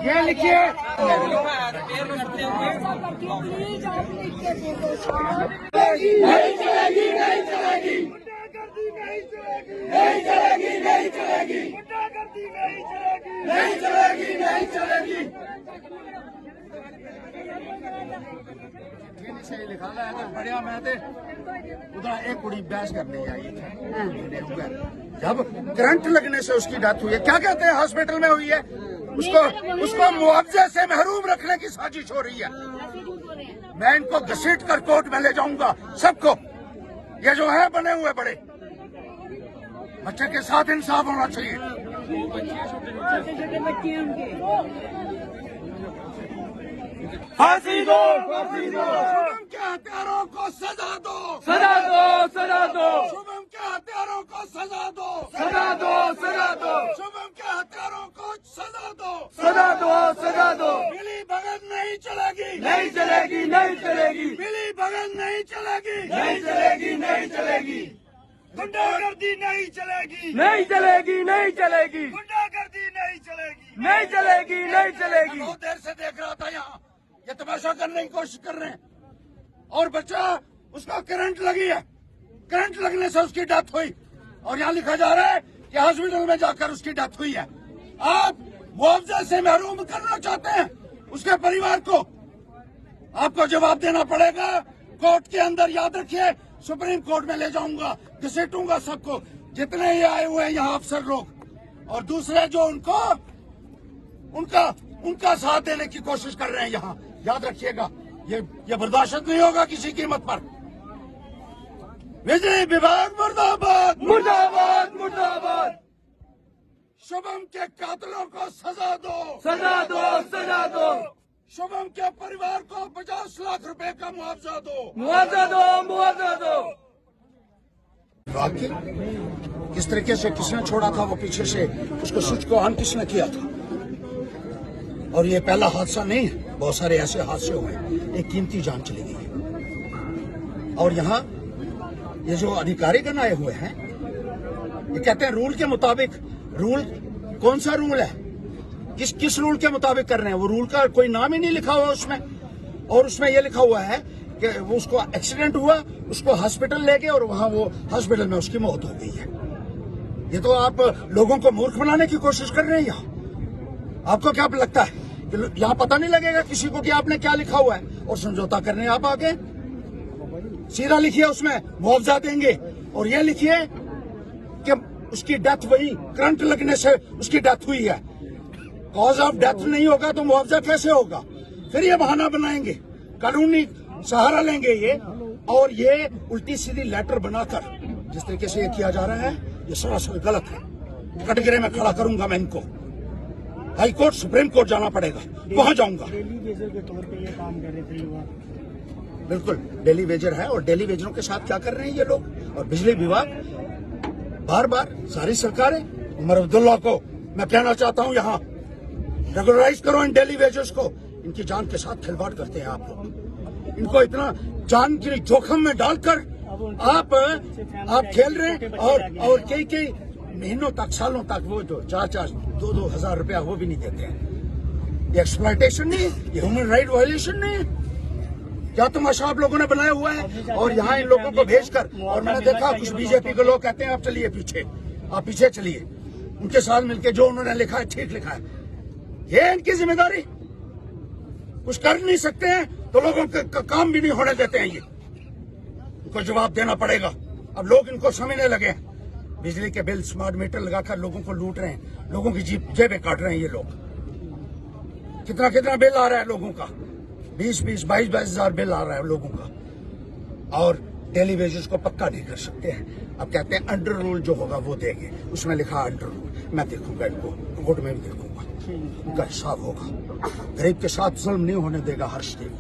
ये लिखिए नहीं चलेगी, नहीं चलेगी, गुंडागर्दी नहीं चलेगी, नहीं चलेगी, नहीं चलेगी, गुंडागर्दी नहीं चलेगी, नहीं चलेगी, नहीं चलेगी। सही लिखा है तो बढ़िया। मैं उधर एक कुड़ी बहस करने आई थी, जब करंट लगने से उसकी डेथ हुई है, क्या कहते हैं हॉस्पिटल में हुई है, उसको मुआवजे से महरूम रखने की साजिश हो रही है। मैं इनको घसीट कर कोर्ट में ले जाऊंगा सबको। ये जो है बने हुए बड़े बच्चे के साथ इंसाफ होना चाहिए। फांसी दो, फांसी दो, शुभम के हत्यारों को सजा दो, सजा दो, सजा दो, शुभम के हत्यारों को सजा दो, सजा दो, सजा दो, शुभम के हत्यारों को सजा दो, सजा दो, सजा दो। मिली भगत नहीं चलेगी, नहीं चलेगी, नहीं चलेगी, मिली भगत नहीं चलेगी, नहीं चलेगी, नहीं चलेगी, गुंडागर्दी नहीं चलेगी, नहीं चलेगी, नहीं चलेगी, गुंडागर्दी नहीं चलेगी, नहीं चलेगी, नहीं चलेगी। बहुत देर से देख रहा था यहाँ, ये तमाशा करने की कोशिश कर रहे हैं। और बच्चा, उसका करंट लगी है, करंट लगने से उसकी डेथ हुई, और यहाँ लिखा जा रहा है कि हॉस्पिटल में जाकर उसकी डेथ हुई है। आप मुआवजे से महरूम करना चाहते हैं उसके परिवार को, आपको जवाब देना पड़ेगा कोर्ट के अंदर। याद रखिए, सुप्रीम कोर्ट में ले जाऊंगा, घसीटूंगा सबको, जितने ये आए हुए हैं यहाँ अफसर लोग, और दूसरे जो उनका साथ देने की कोशिश कर रहे हैं यहाँ। याद रखिएगा, ये बर्दाश्त नहीं होगा किसी कीमत पर। बिजली विभाग मुर्दाबाद, मुर्दाबाद, मुर्दाबाद। शुभम के कातिलों को सजा दो, सजा दो, सजा दो। शुभम के परिवार को 50 लाख रुपए का मुआवजा दो, मुआवजा दो, मुआवजा दो। बाकी किस तरीके से किसने छोड़ा था वो पीछे से, उसको स्विच को ऑन किसने किया था। और ये पहला हादसा नहीं है, बहुत सारे ऐसे हादसे हुए हैं, एक कीमती जान चली गई है। और यहाँ ये जो अधिकारीगण आए हुए हैं, ये कहते हैं रूल के मुताबिक। रूल कौन सा रूल है, किस रूल के मुताबिक कर रहे हैं? वो रूल का कोई नाम ही नहीं लिखा हुआ उसमें। और उसमें ये लिखा हुआ है कि वो उसको एक्सीडेंट हुआ, उसको हॉस्पिटल ले गए और वहां वो हॉस्पिटल में उसकी मौत हो गई है। ये तो आप लोगों को मूर्ख बनाने की कोशिश कर रहे हैं यहाँ। आपको क्या लगता है कि यहाँ पता नहीं लगेगा किसी को कि आपने क्या लिखा हुआ है, और समझौता करने आप आगे। सीधा लिखिए उसमें मुआवजा देंगे, और ये लिखिए कि उसकी डेथ वही करंट लगने से उसकी डेथ हुई है। कॉज ऑफ डेथ नहीं होगा तो मुआवजा कैसे होगा? फिर ये बहाना बनाएंगे, कानूनी सहारा लेंगे ये, और ये उल्टी सीधी लेटर बनाकर जिस तरीके से ये किया जा रहा है, ये सरासर गलत है। कटघरे में खड़ा करूंगा मैं इनको। हाई कोर्ट, सुप्रीम कोर्ट जाना पड़ेगा, वहां जाऊंगा। डेली वेजर के तौर पे ये काम कर रहे थे युवा। बिल्कुल डेली वेजर है, और डेली वेजरों के साथ क्या कर रहे हैं ये लोग। और बिजली विभाग बार बार सारी सरकारें, उमर अब्दुल्ला को मैं कहना चाहता हूं, यहाँ रेगुलराइज करो इन डेली वेजर्स को। इनकी जान के साथ खिलवाड़ करते हैं आप लोग। इनको इतना जान के जोखिम में डालकर आप खेल रहे हैं, और कई महीनों तक, सालों तक वो जो 4-2 हजार रुपया वो भी नहीं देते हैं। ये एक्सप्लॉयटेशन नहीं, ये ह्यूमन राइट वायलेशन नहीं है। क्या तमाशा आप लोगों ने बनाया हुआ है। और यहाँ इन लोगों को भेजकर, और मैंने देखा कुछ बीजेपी के लोग कहते हैं आप चलिए पीछे, आप पीछे चलिए, उनके साथ मिलकर जो उन्होंने लिखा है ठीक लिखा है। ये इनकी जिम्मेदारी, कुछ कर नहीं सकते हैं तो लोगों का काम भी नहीं होने देते हैं। ये उनको जवाब देना पड़ेगा। अब लोग इनको समझने लगे हैं। बिजली के बिल स्मार्ट मीटर लगाकर लोगों को लूट रहे हैं, लोगों की जेबें काट रहे हैं ये लोग। कितना कितना बिल आ रहा है लोगों का, 20-22 हजार बिल आ रहा है लोगों का। और डेली वेजेस को पक्का नहीं कर सकते हैं। अब कहते हैं अंडर रूल जो होगा वो देंगे, उसमें लिखा अंडर रूल। मैं देखूंगा इनको, कोर्ट में भी देखूंगा, उनका हिसाब होगा। गरीब के साथ जुल्म नहीं होने देगा हर्षदेव।